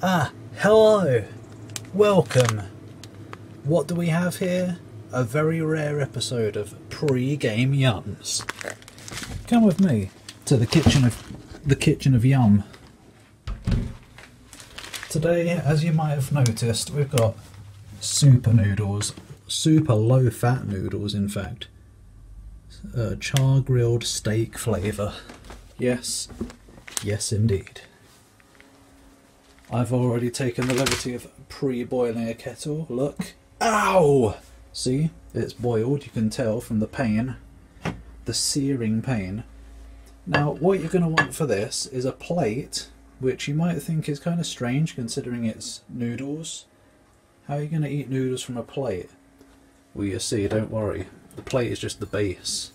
Hello! Welcome! What do we have here? A very rare episode of Pre-Game Yums. Come with me to the kitchen of Yum. Today, as you might have noticed, we've got super noodles. Super low-fat noodles, in fact. Char-grilled steak flavour. Yes. Yes, indeed. I've already taken the liberty of pre-boiling a kettle. Look. Ow! See? It's boiled. You can tell from the pain. The searing pain. Now, what you're going to want for this is a plate, which you might think is kind of strange considering it's noodles. How are you going to eat noodles from a plate? Well, you see, don't worry. The plate is just the base.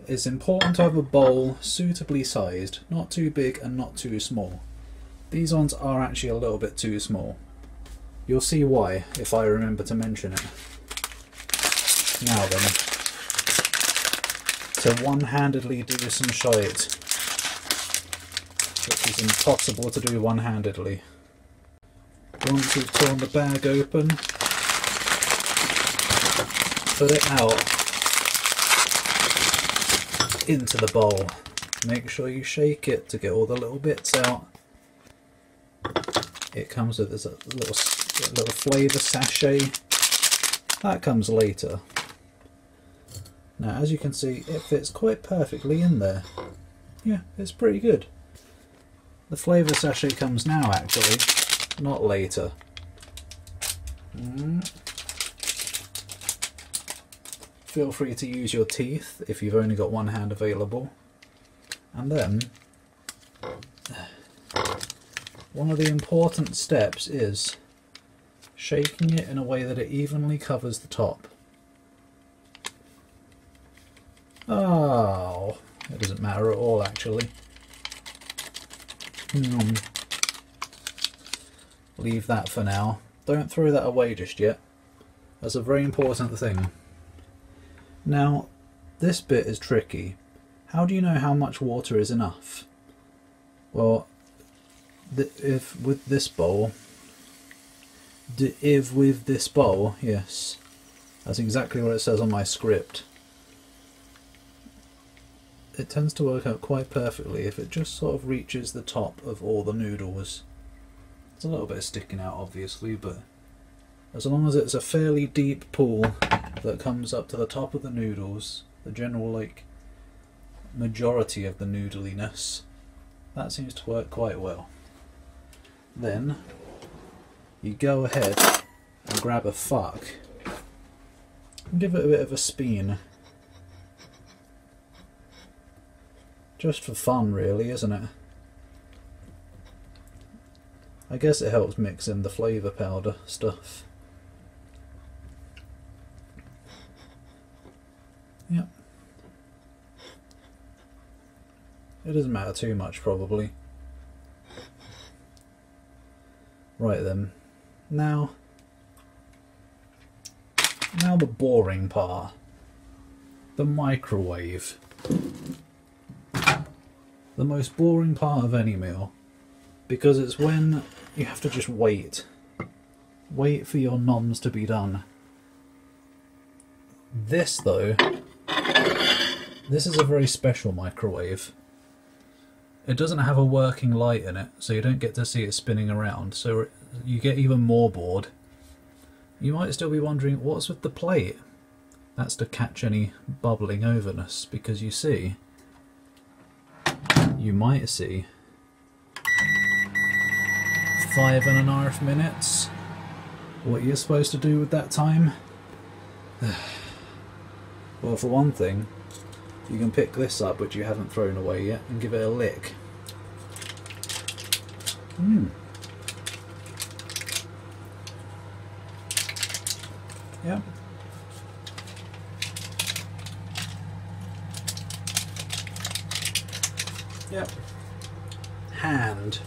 It's important to have a bowl suitably sized, not too big and not too small. These ones are actually a little bit too small. You'll see why if I remember to mention it. Now then, to one-handedly do some shite, which is impossible to do one-handedly. Once you've torn the bag open, put it out into the bowl. Make sure you shake it to get all the little bits out. It comes with this little flavour sachet. That comes later. Now, as you can see, it fits quite perfectly in there. Yeah, it's pretty good. The flavour sachet comes now, actually, not later. Feel free to use your teeth if you've only got one hand available. And then, one of the important steps is shaking it in a way that it evenly covers the top. Oh, it doesn't matter at all actually. Leave that for now. Don't throw that away just yet. That's a very important thing. Now, this bit is tricky. How do you know how much water is enough? Well, if with this bowl, yes, that's exactly what it says on my script. It tends to work out quite perfectly if it just sort of reaches the top of all the noodles. It's a little bit sticking out obviously, but as long as it's a fairly deep pool that comes up to the top of the noodles, the general majority of the noodliness, that seems to work quite well. Then you go ahead and grab a fork and give it a bit of a spin. Just for fun really, isn't it? I guess it helps mix in the flavour powder stuff. Yep. It doesn't matter too much probably. Right then, now the boring part, the microwave. The most boring part of any meal, because it's when you have to just wait for your noms to be done. This though, this is a very special microwave. It doesn't have a working light in it, so you don't get to see it spinning around, so you get even more bored. You might still be wondering, what's with the plate? That's to catch any bubbling overness, because you see, you might see 5.5 minutes. What you're supposed to do with that time? Well, for one thing, you can pick this up, which you haven't thrown away yet, and give it a lick. Yep. Yep. Hand.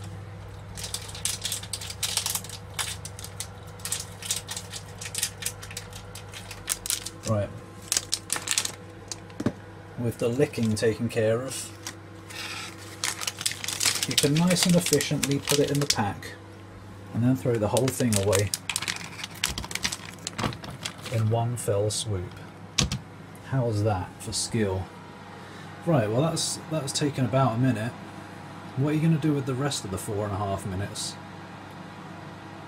Right. With the licking taken care of, you can nice and efficiently put it in the pack and then throw the whole thing away in one fell swoop. How's that for skill? Right, well that's taken about a minute. What are you going to do with the rest of the 4.5 minutes?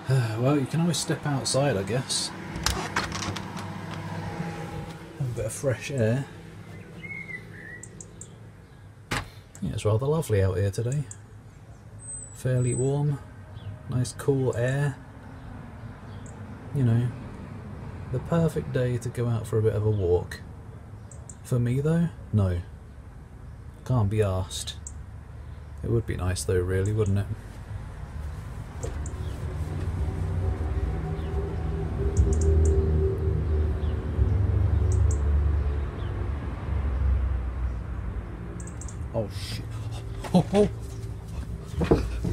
Well, you can always step outside, I guess. Have a bit of fresh air. Yeah, it's rather lovely out here today. Fairly warm, nice cool air. You know, the perfect day to go out for a bit of a walk. For me though, no. Can't be arsed. It would be nice though, really, wouldn't it? Oh shit. Oh, oh.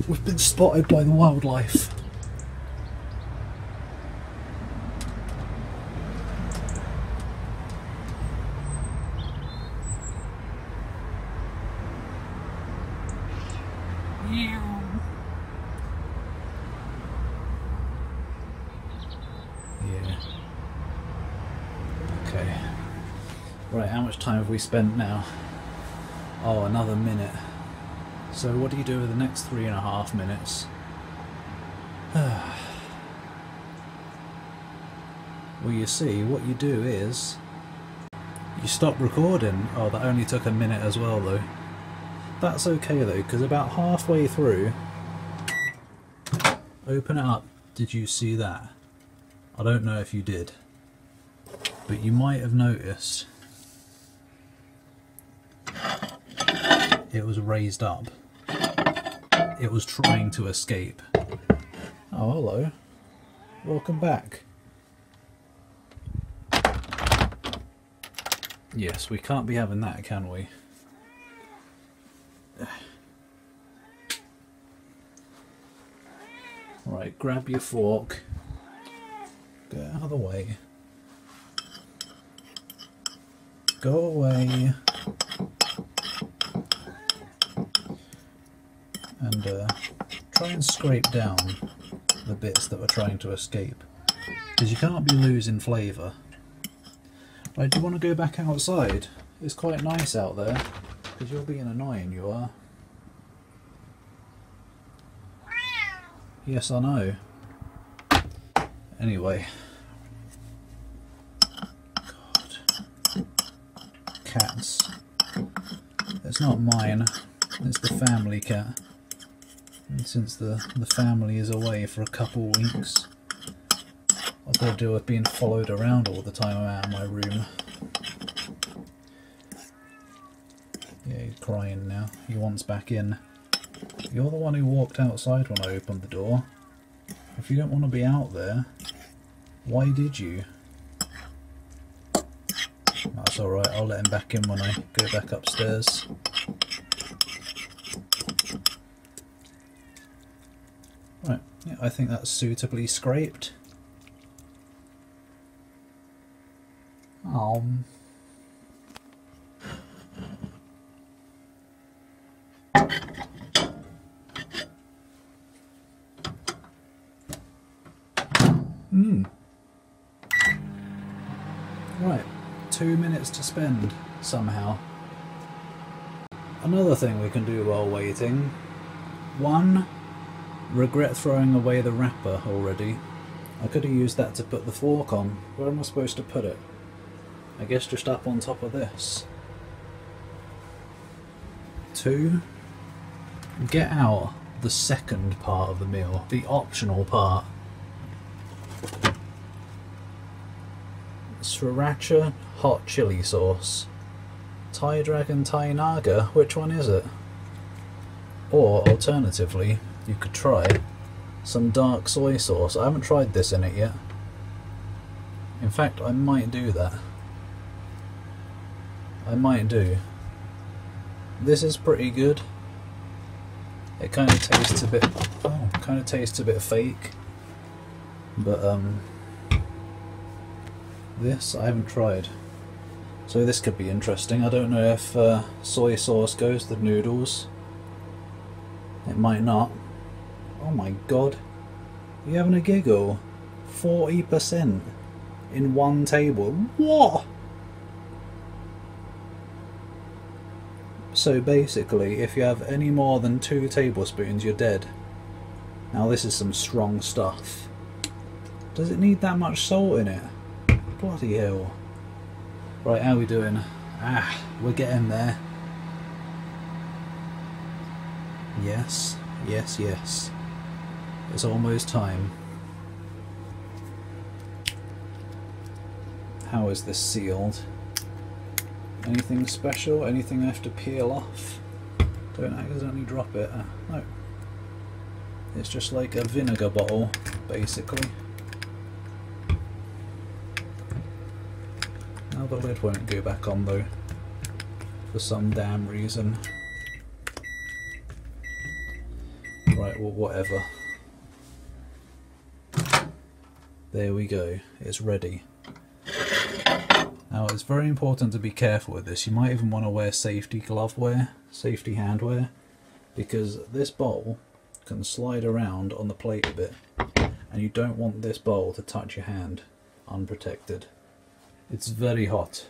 We've been spotted by the wildlife. Yeah. Okay. Right, how much time have we spent now? Oh, another minute. So what do you do with the next 3.5 minutes? Well, you see, what you do is you stop recording. Oh, that only took a minute as well though. That's okay though, because about halfway through, open it up. Did you see that? I don't know if you did, but you might have noticed it was raised up. It was trying to escape. Oh, hello. Welcome back. Yes, we can't be having that, can we? Right, grab your fork. Get out of the way. Go away. And try and scrape down the bits that were trying to escape. Because you can't be losing flavour. Right, do you want to go back outside? It's quite nice out there. Because you're being annoying, you are. Yes, I know. Anyway. God. Cats. It's not mine. It's the family cat. And since the family is away for a couple weeks, I've got to deal with being followed around all the time I'm out of my room. Yeah, he's crying now. He wants back in. You're the one who walked outside when I opened the door. If you don't want to be out there, why did you? That's alright, I'll let him back in when I go back upstairs. Right, yeah, I think that's suitably scraped. Right, 2 minutes to spend somehow. Another thing we can do while waiting. 1. Regret throwing away the wrapper already. I could have used that to put the fork on. Where am I supposed to put it? I guess just up on top of this. 2. Get out the second part of the meal, the optional part. Sriracha hot chili sauce. Thai Dragon Thai Naga, which one is it? Or alternatively, you could try some dark soy sauce. I haven't tried this in it yet. In fact, I might do that. I might do. This is pretty good. It kind of tastes a bit, fake, but this I haven't tried. So this could be interesting. I don't know if soy sauce goes to noodles. It might not. Oh my god. You having a giggle? 40% in one table. What? So basically, if you have any more than 2 tablespoons, you're dead. Now this is some strong stuff. Does it need that much salt in it? Bloody hell. Right, how are we doing? We're getting there. Yes, yes, yes. It's almost time. How is this sealed? Anything special? Anything I have to peel off? Don't accidentally drop it. No. It's just like a vinegar bottle, basically. Now the lid won't go back on though, for some damn reason. Right, well, whatever. There we go, it's ready. Now it's very important to be careful with this. You might even want to wear safety glove wear, safety hand wear, because this bowl can slide around on the plate a bit, and you don't want this bowl to touch your hand unprotected. It's very hot.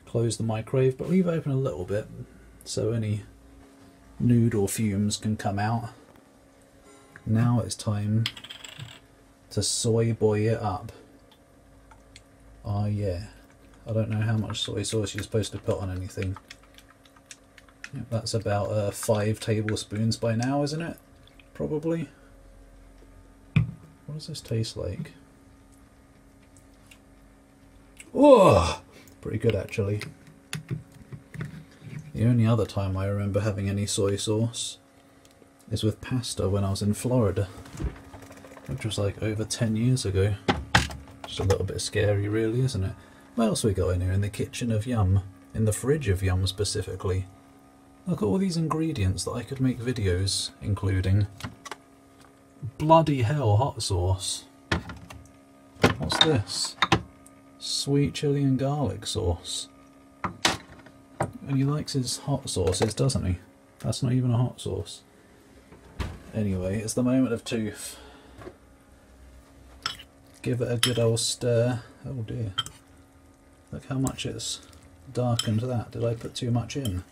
Close the microwave, but leave it open a little bit so any noodle fumes can come out. Now it's time to soy boy it up. Oh yeah. I don't know how much soy sauce you're supposed to put on anything. Yep, that's about 5 tablespoons by now, isn't it? Probably. What does this taste like? Oh, pretty good actually. The only other time I remember having any soy sauce is with pasta when I was in Florida, which was like over 10 years ago. Just a little bit scary really, isn't it? What else we got in here? In the kitchen of Yum, in the fridge of Yum specifically. Look at all these ingredients that I could make videos including. Bloody hell, hot sauce. What's this? Sweet chili and garlic sauce. And he likes his hot sauces, doesn't he? That's not even a hot sauce. Anyway, it's the moment of truth. Give it a good old stir. Oh dear. Look how much it's darkened that. Did I put too much in?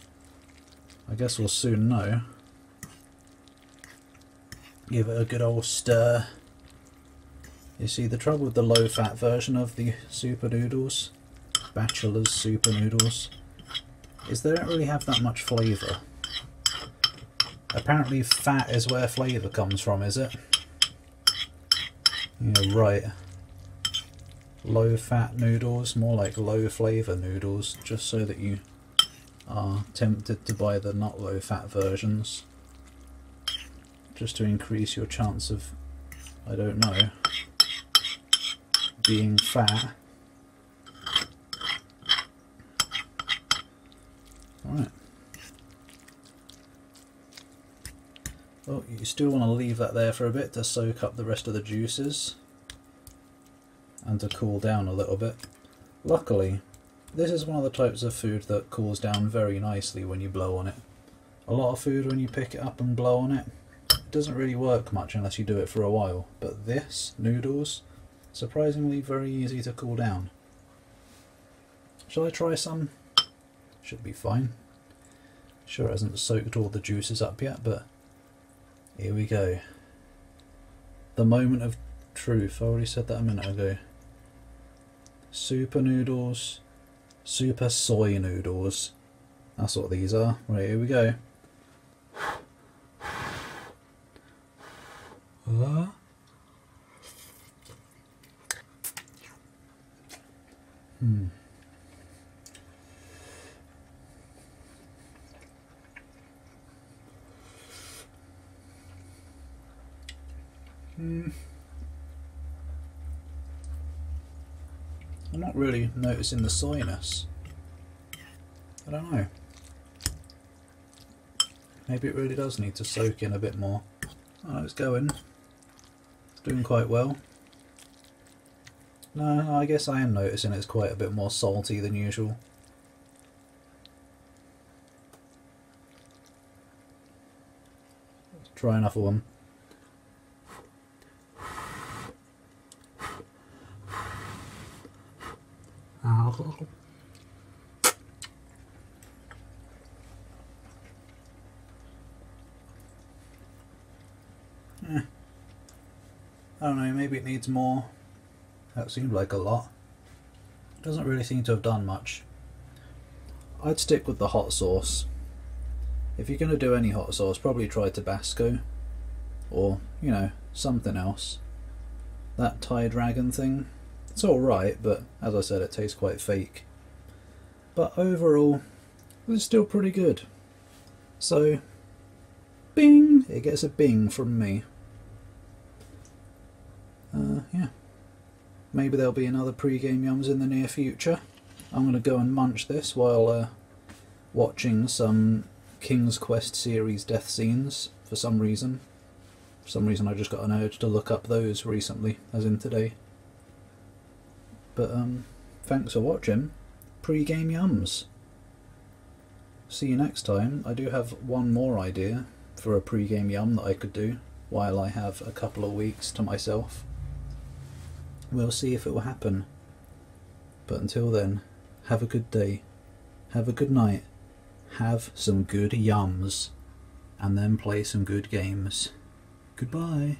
I guess we'll soon know. Give it a good old stir. You see, the trouble with the low-fat version of the Super Noodles, Batchelors Super Noodles, is they don't really have that much flavour. Apparently fat is where flavour comes from, is it? Yeah, right. Low-fat noodles, more like low-flavour noodles, just so that you are tempted to buy the not low-fat versions. Just to increase your chance of, I don't know, being fat. Alright. Well, you still want to leave that there for a bit to soak up the rest of the juices and to cool down a little bit. Luckily, this is one of the types of food that cools down very nicely when you blow on it. A lot of food, when you pick it up and blow on it, it doesn't really work much unless you do it for a while. But this, noodles, surprisingly very easy to cool down. Shall I try some? Should be fine. Sure it hasn't soaked all the juices up yet, but here we go. The moment of truth. I already said that a minute ago. Super noodles. Super soy noodles. That's what these are. Right, here we go. I'm not really noticing the soyness. I don't know. Maybe it really does need to soak in a bit more. Oh, it's going. It's doing quite well. No, I guess I am noticing it's quite a bit more salty than usual. Let's try another one. I don't know, maybe it needs more. That seemed like a lot. Doesn't really seem to have done much. I'd stick with the hot sauce. If you're going to do any hot sauce, probably try Tabasco. Or, you know, something else. That Thai dragon thing, it's alright, but as I said, it tastes quite fake. But overall, it's still pretty good. So, bing! It gets a bing from me. Yeah. Maybe there'll be another pre-game yums in the near future. I'm going to go and munch this while watching some King's Quest series death scenes for some reason. For some reason I just got an urge to look up those recently, as in today. But thanks for watching. Pre-game yums. See you next time. I do have one more idea for a pre-game yum that I could do while I have a couple of weeks to myself. We'll see if it will happen. But until then, have a good day, have a good night, have some good yums, and then play some good games. Goodbye.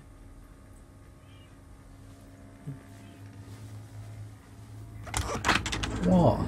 What?